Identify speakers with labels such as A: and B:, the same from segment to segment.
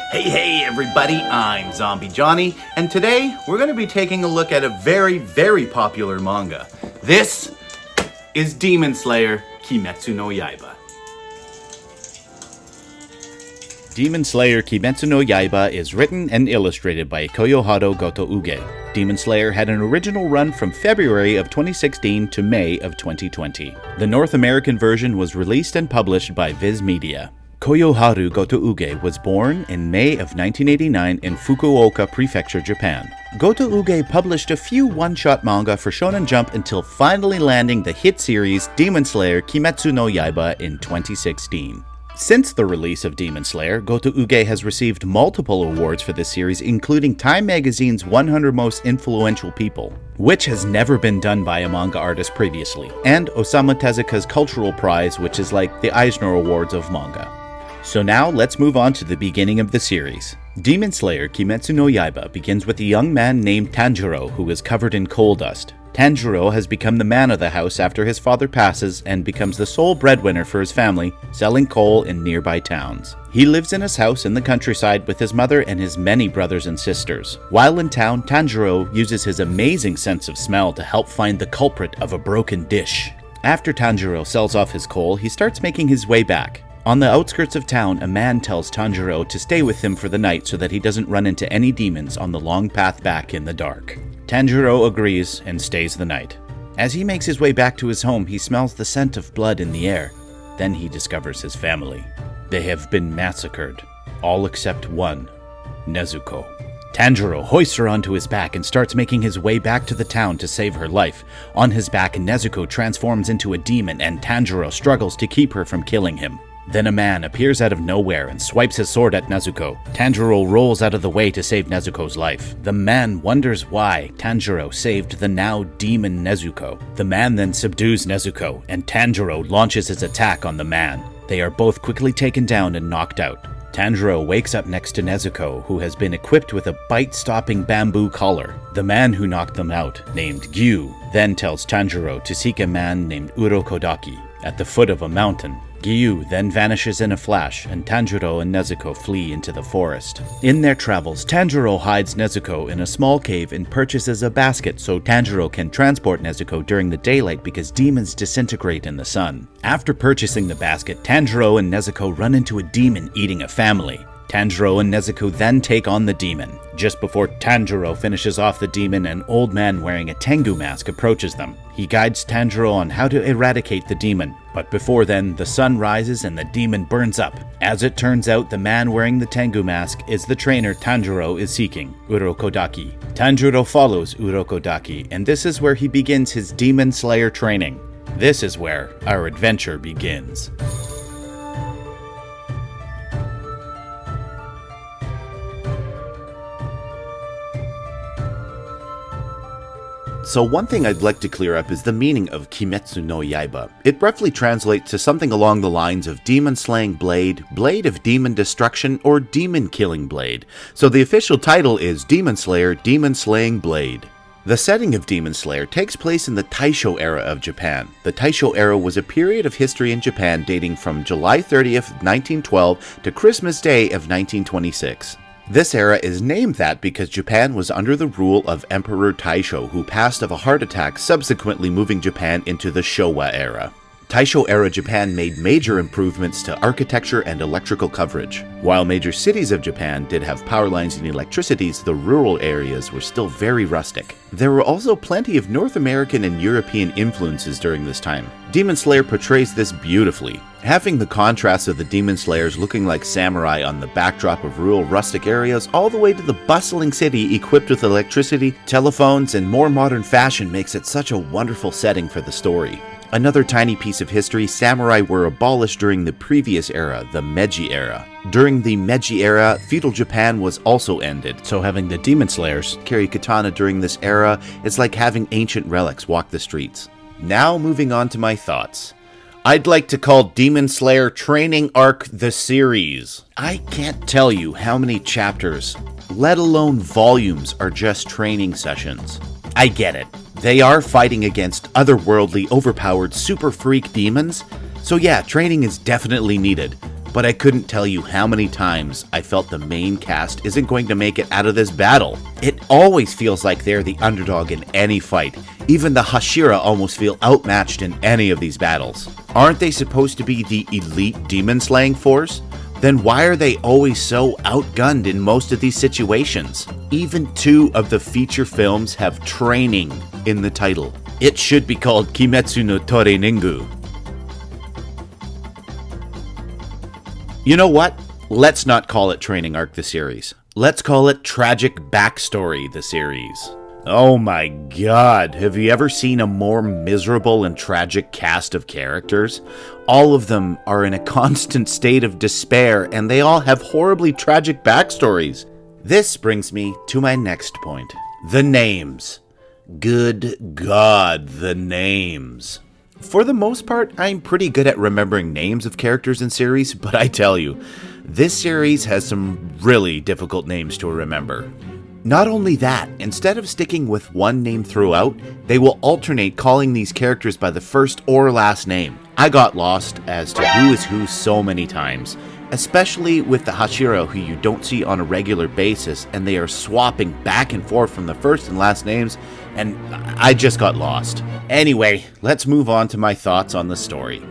A: Hey everybody, I'm ZombieJohnny, and today we're going to be taking a look at a very popular manga. This is Demon Slayer Kimetsu no Yaiba.
B: Demon Slayer Kimetsu no Yaiba is written and illustrated by Koyoharu Gotouge. Demon Slayer had an original run from February of 2016 to May of 2020. The North American version was released and published by Viz Media. Koyoharu Gotouge was born in May of 1989 in Fukuoka Prefecture, Japan. Gotouge published a few one-shot manga for Shonen Jump until finally landing the hit series Demon Slayer Kimetsu no Yaiba in 2016. Since the release of Demon Slayer, Gotouge has received multiple awards for this series, including Time Magazine's 100 Most Influential People, which has never been done by a manga artist previously, and Osamu Tezuka's Cultural Prize, which is like the Eisner Awards of manga. So now let's move on to the beginning of the series. Demon Slayer Kimetsu no Yaiba begins with a young man named Tanjiro who is covered in coal dust. Tanjiro has become the man of the house after his father passes and becomes the sole breadwinner for his family, selling coal in nearby towns. He lives in his house in the countryside with his mother and his many brothers and sisters. While in town, Tanjiro uses his amazing sense of smell to help find the culprit of a broken dish. After Tanjiro sells off his coal, he starts making his way back. On the outskirts of town, a man tells Tanjiro to stay with him for the night so that he doesn't run into any demons on the long path back in the dark. Tanjiro agrees and stays the night. As he makes his way back to his home, he smells the scent of blood in the air. Then he discovers his family. They have been massacred, all except one, Nezuko. Tanjiro hoists her onto his back and starts making his way back to the town to save her life. On his back, Nezuko transforms into a demon and Tanjiro struggles to keep her from killing him. Then a man appears out of nowhere and swipes his sword at Nezuko. Tanjiro rolls out of the way to save Nezuko's life. The man wonders why Tanjiro saved the now demon Nezuko. The man then subdues Nezuko, and Tanjiro launches his attack on the man. They are both quickly taken down and knocked out. Tanjiro wakes up next to Nezuko, who has been equipped with a bite-stopping bamboo collar. The man who knocked them out, named Gyu, then tells Tanjiro to seek a man named Urokodaki at the foot of a mountain. Gyu then vanishes in a flash, and Tanjiro and Nezuko flee into the forest. In their travels, Tanjiro hides Nezuko in a small cave and purchases a basket so Tanjiro can transport Nezuko during the daylight because demons disintegrate in the sun. After purchasing the basket, Tanjiro and Nezuko run into a demon eating a family. Tanjiro and Nezuko then take on the demon. Just before Tanjiro finishes off the demon, an old man wearing a Tengu mask approaches them. He guides Tanjiro on how to eradicate the demon, but before then, the sun rises and the demon burns up. As it turns out, the man wearing the Tengu mask is the trainer Tanjiro is seeking, Urokodaki. Tanjiro follows Urokodaki, and this is where he begins his Demon Slayer training. This is where our adventure begins.
A: So one thing I'd like to clear up is the meaning of Kimetsu no Yaiba. It roughly translates to something along the lines of demon-slaying blade, blade of demon destruction, or demon-killing blade. So the official title is Demon Slayer, Demon-Slaying Blade. The setting of Demon Slayer takes place in the Taisho era of Japan. The Taisho era was a period of history in Japan dating from July 30th, 1912 to Christmas Day of 1926. This era is named that because Japan was under the rule of Emperor Taisho, who passed of a heart attack, subsequently moving Japan into the Showa era. Taisho era Japan made major improvements to architecture and electrical coverage. While major cities of Japan did have power lines and electricities, the rural areas were still very rustic. There were also plenty of North American and European influences during this time. Demon Slayer portrays this beautifully. Having the contrast of the Demon Slayers looking like samurai on the backdrop of rural rustic areas all the way to the bustling city equipped with electricity, telephones, and more modern fashion makes it such a wonderful setting for the story. Another tiny piece of history, samurai were abolished during the previous era, the Meiji era. During the Meiji era, feudal Japan was also ended, so having the Demon Slayers carry katana during this era is like having ancient relics walk the streets. Now moving on to my thoughts. I'd like to call Demon Slayer Training Arc the series. I can't tell you how many chapters, let alone volumes, are just training sessions. I get it. They are fighting against otherworldly, overpowered, super freak demons. So yeah, training is definitely needed. but I couldn't tell you how many times I felt the main cast isn't going to make it out of this battle. It always feels like they're the underdog in any fight. Even the Hashira almost feel outmatched in any of these battles. Aren't they supposed to be the elite demon-slaying force? Then why are they always so outgunned in most of these situations? Even 2 of the feature films have training in the title. It should be called Kimetsu no Toreningu. You know what? Let's not call it Training Arc the series. Let's call it Tragic Backstory the series. Oh my god, have you ever seen a more miserable and tragic cast of characters? All of them are in a constant state of despair, and they all have horribly tragic backstories. This brings me to my next point. The names. Good God, the names. For the most part, I'm pretty good at remembering names of characters in series, but I tell you, this series has some really difficult names to remember. Not only that, instead of sticking with one name throughout, they will alternate calling these characters by the first or last name. I got lost as to who is who so many times, especially with the Hashira, who you don't see on a regular basis, and they are swapping back and forth from the first and last names, and I just got lost. Anyway, let's move on to my thoughts on the story.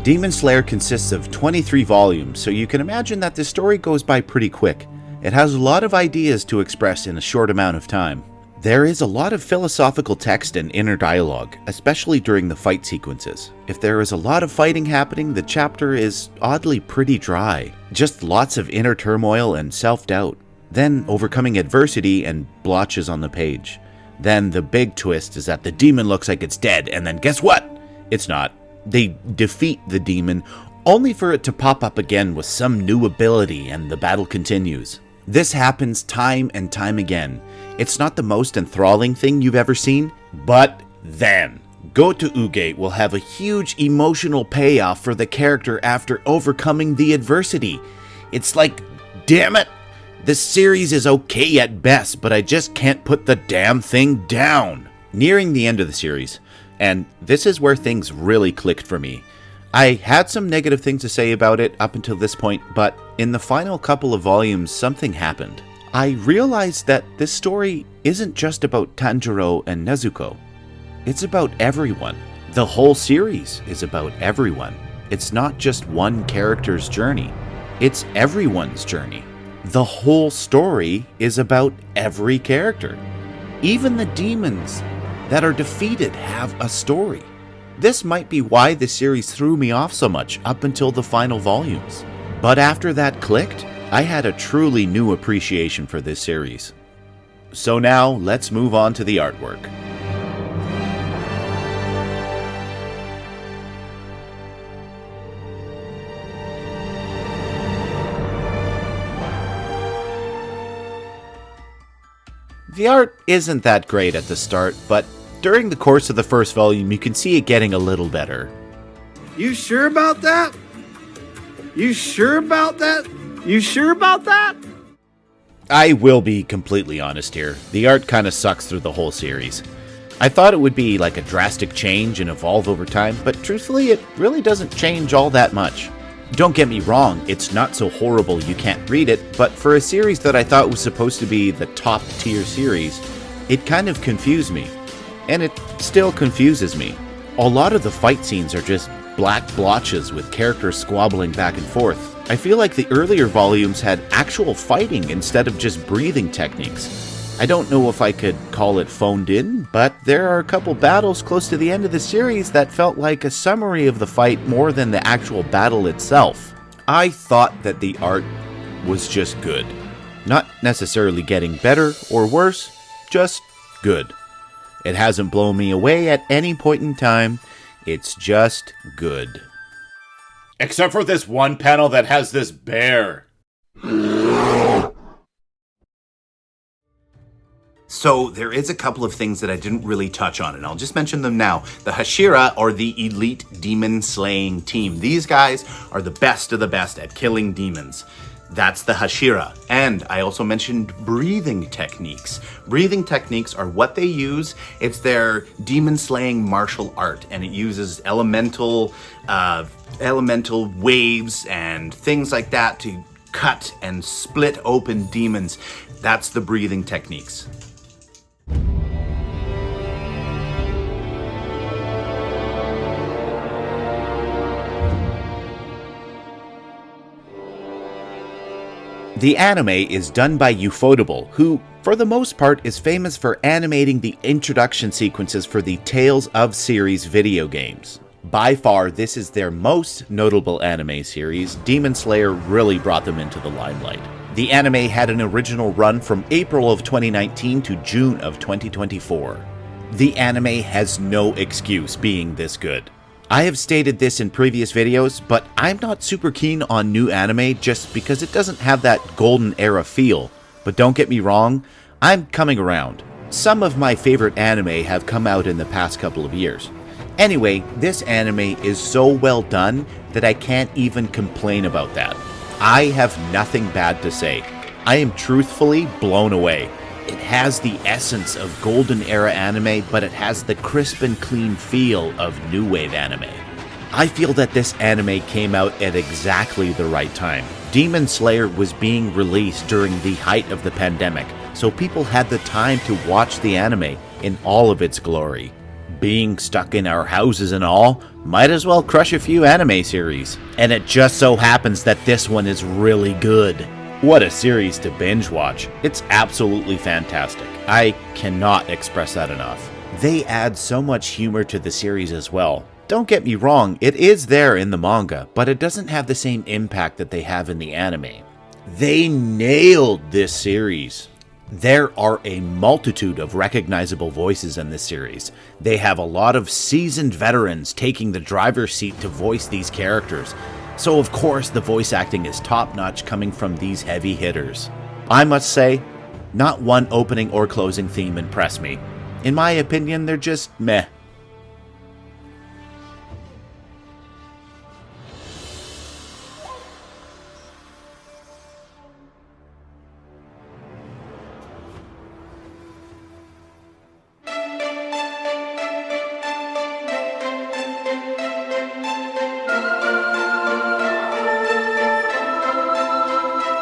A: Demon Slayer consists of 23 volumes, so you can imagine that the story goes by pretty quick. It has a lot of ideas to express in a short amount of time. There is a lot of philosophical text and inner dialogue, especially during the fight sequences. If there is a lot of fighting happening, the chapter is oddly pretty dry. Just lots of inner turmoil and self-doubt. Then overcoming adversity and blotches on the page. Then the big twist is that the demon looks like it's dead, and then guess what? It's not. They defeat the demon, only for it to pop up again with some new ability, and the battle continues. This happens time and time again. It's not the most enthralling thing you've ever seen, but then Gotouge will have a huge emotional payoff for the character after overcoming the adversity. It's like, damn it, the series is okay at best, but I just can't put the damn thing down. Nearing the end of the series, and this is where things really clicked for me. I had some negative things to say about it up until this point, but in the final couple of volumes, something happened. I realized that this story isn't just about Tanjiro and Nezuko. It's about everyone. The whole series is about everyone. It's not just one character's journey. It's everyone's journey. The whole story is about every character. Even the demons that are defeated have a story. This might be why the series threw me off so much up until the final volumes. But after that clicked, I had a truly new appreciation for this series. So now, let's move on to the artwork. The art isn't that great at the start, but during the course of the first volume, you can see it getting a little better.
C: You sure about that? You sure about that? You sure about that?
A: I will be completely honest here. The art kind of sucks through the whole series. I thought it would be like a drastic change and evolve over time, but truthfully, it really doesn't change all that much. Don't get me wrong, it's not so horrible you can't read it, but for a series that I thought was supposed to be the top tier series, it kind of confused me. And it still confuses me. A lot of the fight scenes are just black blotches with characters squabbling back and forth. I feel like the earlier volumes had actual fighting instead of just breathing techniques. I don't know if I could call it phoned in, but there are a couple battles close to the end of the series that felt like a summary of the fight more than the actual battle itself. I thought that the art was just good. Not necessarily getting better or worse, just good. It hasn't blown me away at any point in time. It's just good. Except for this one panel that has this bear. So there is a couple of things that I didn't really touch on, and I'll just mention them now. The Hashira are the elite demon slaying team. These guys are the best of the best at killing demons. That's the Hashira. And I also mentioned breathing techniques. Breathing techniques are what they use. It's their demon slaying martial art, and it uses elemental waves and things like that to cut and split open demons. That's the breathing techniques. The anime is done by Ufotable, who, for the most part, is famous for animating the introduction sequences for the Tales of series video games. By far, this is their most notable anime series. Demon Slayer really brought them into the limelight. The anime had an original run from April of 2019 to June of 2024. The anime has no excuse being this good. I have stated this in previous videos, but I'm not super keen on new anime just because it doesn't have that golden era feel. But don't get me wrong, I'm coming around. Some of my favorite anime have come out in the past couple of years. Anyway, this anime is so well done that I can't even complain about that. I have nothing bad to say. I am truthfully blown away. It has the essence of golden era anime, but it has the crisp and clean feel of new wave anime. I feel that this anime came out at exactly the right time. Demon Slayer was being released during the height of the pandemic, so people had the time to watch the anime in all of its glory. Being stuck in our houses and all, might as well crush a few anime series. And it just so happens that this one is really good. What a series to binge watch. It's absolutely fantastic. I cannot express that enough. They add so much humor to the series as well. Don't get me wrong, it is there in the manga, but it doesn't have the same impact that they have in the anime. They nailed this series. There are a multitude of recognizable voices in this series. They have a lot of seasoned veterans taking the driver's seat to voice these characters. So of course the voice acting is top-notch coming from these heavy hitters. I must say, not one opening or closing theme impressed me. In my opinion, they're just meh.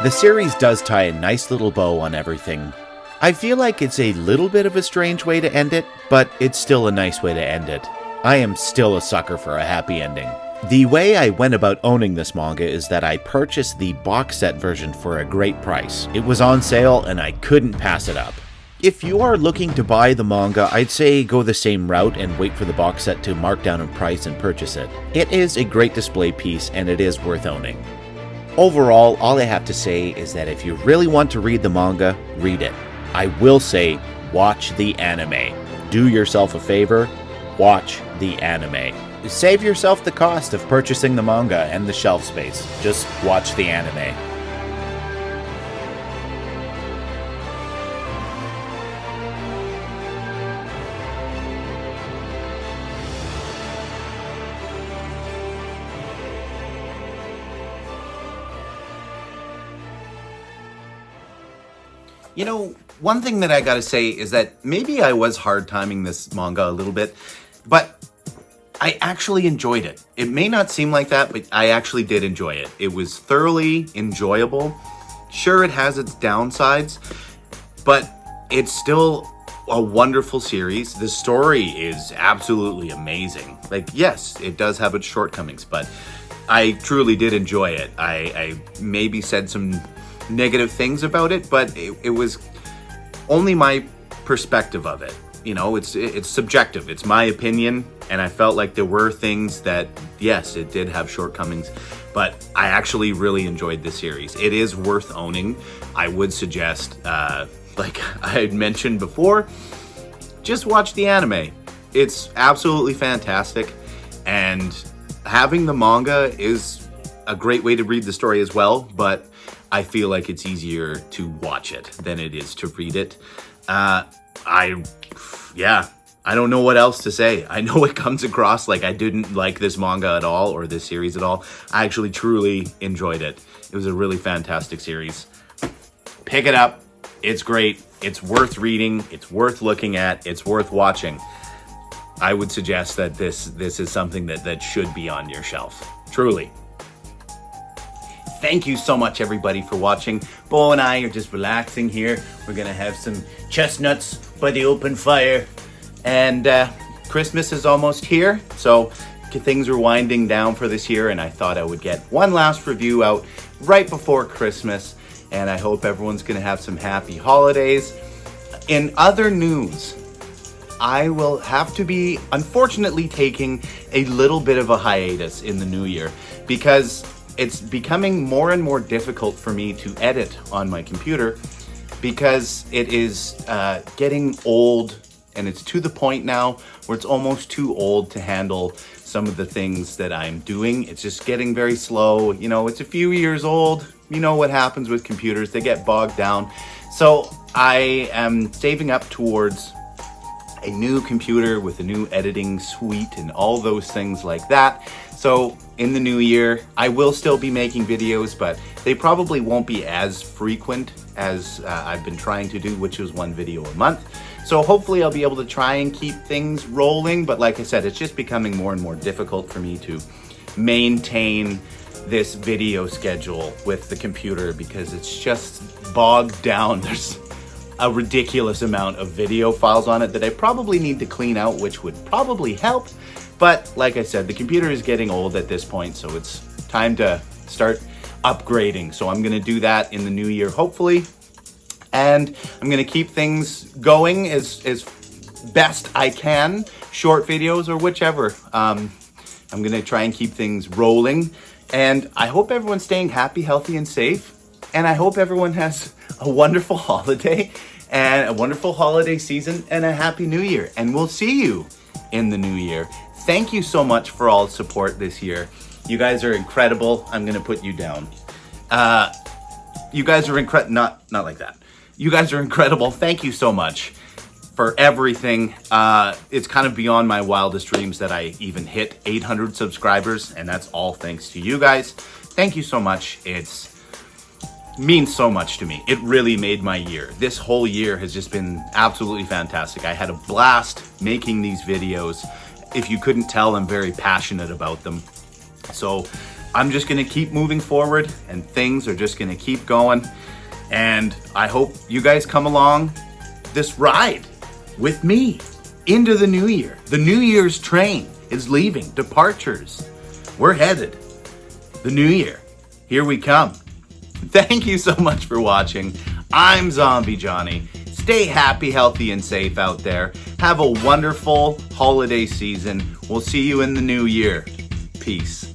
A: The series does tie a nice little bow on everything. I feel like it's a little bit of a strange way to end it, but it's still a nice way to end it. I am still a sucker for a happy ending. The way I went about owning this manga is that I purchased the box set version for a great price. It was on sale and I couldn't pass it up. If you are looking to buy the manga, I'd say go the same route and wait for the box set to mark down in price and purchase it. It is a great display piece and it is worth owning. Overall, all I have to say is that if you really want to read the manga, read it. I will say, watch the anime. Do yourself a favor, watch the anime. Save yourself the cost of purchasing the manga and the shelf space. Just watch the anime. You know, one thing that I gotta say is that maybe I was hard timing this manga a little bit, but I actually enjoyed it. It may not seem like that, but I actually did enjoy it. It was thoroughly enjoyable. Sure, it has its downsides, but it's still a wonderful series. The story is absolutely amazing. Like, yes, it does have its shortcomings, but I truly did enjoy it. I maybe said some negative things about it, but it was only my perspective of it. You know, it's subjective. It's my opinion, and I felt like there were things that, yes, it did have shortcomings, but I actually really enjoyed the series. It is worth owning. I would suggest, like I had mentioned before, just watch the anime. It's absolutely fantastic, and having the manga is a great way to read the story as well, but I feel like it's easier to watch it than it is to read it. I don't know what else to say. I know it comes across like I didn't like this manga at all or this series at all. I actually truly enjoyed it. It was a really fantastic series. Pick it up. It's great. It's worth reading. It's worth looking at. It's worth watching. I would suggest that this is something that should be on your shelf. Truly. Thank you so much, everybody, for watching. Bo and I are just relaxing here. We're going to have some chestnuts by the open fire. And Christmas is almost here, so things are winding down for this year, and I thought I would get one last review out right before Christmas, and I hope everyone's going to have some happy holidays. In other news, I will have to be, unfortunately, taking a little bit of a hiatus in the new year because it's becoming more and more difficult for me to edit on my computer because it is getting old, and it's to the point now where it's almost too old to handle some of the things that I'm doing. It's just getting very slow. You know, it's a few years old. You know what happens with computers. They get bogged down. So I am saving up towards a new computer with a new editing suite and all those things like that. So in the new year, I will still be making videos, but they probably won't be as frequent as I've been trying to do, which is one video a month. So hopefully I'll be able to try and keep things rolling. But like I said, it's just becoming more and more difficult for me to maintain this video schedule with the computer because it's just bogged down. There's a ridiculous amount of video files on it that I probably need to clean out, which would probably help. But like I said, the computer is getting old at this point, so it's time to start upgrading. So I'm gonna do that in the new year, hopefully. And I'm gonna keep things going as best I can, short videos or whichever. I'm gonna try and keep things rolling. And I hope everyone's staying happy, healthy, and safe. And I hope everyone has a wonderful holiday and a wonderful holiday season and a happy new year. And we'll see you in the new year. Thank you so much for all the support this year. You guys are incredible. I'm gonna put you down. You guys are incredible. Not like that. You guys are incredible. Thank you so much for everything. It's kind of beyond my wildest dreams that I even hit 800 subscribers, and that's all thanks to you guys. Thank you so much. It's means so much to me. It really made my year. This whole year has just been absolutely fantastic. I had a blast making these videos. If you couldn't tell, I'm very passionate about them. So I'm just gonna keep moving forward and things are just gonna keep going. And I hope you guys come along this ride with me into the new year. The New Year's train is leaving. Departures. We're headed. The new year. Here we come. Thank you so much for watching. I'm ZombieJohnny. Stay happy, healthy, and safe out there. Have a wonderful holiday season. We'll see you in the new year. Peace.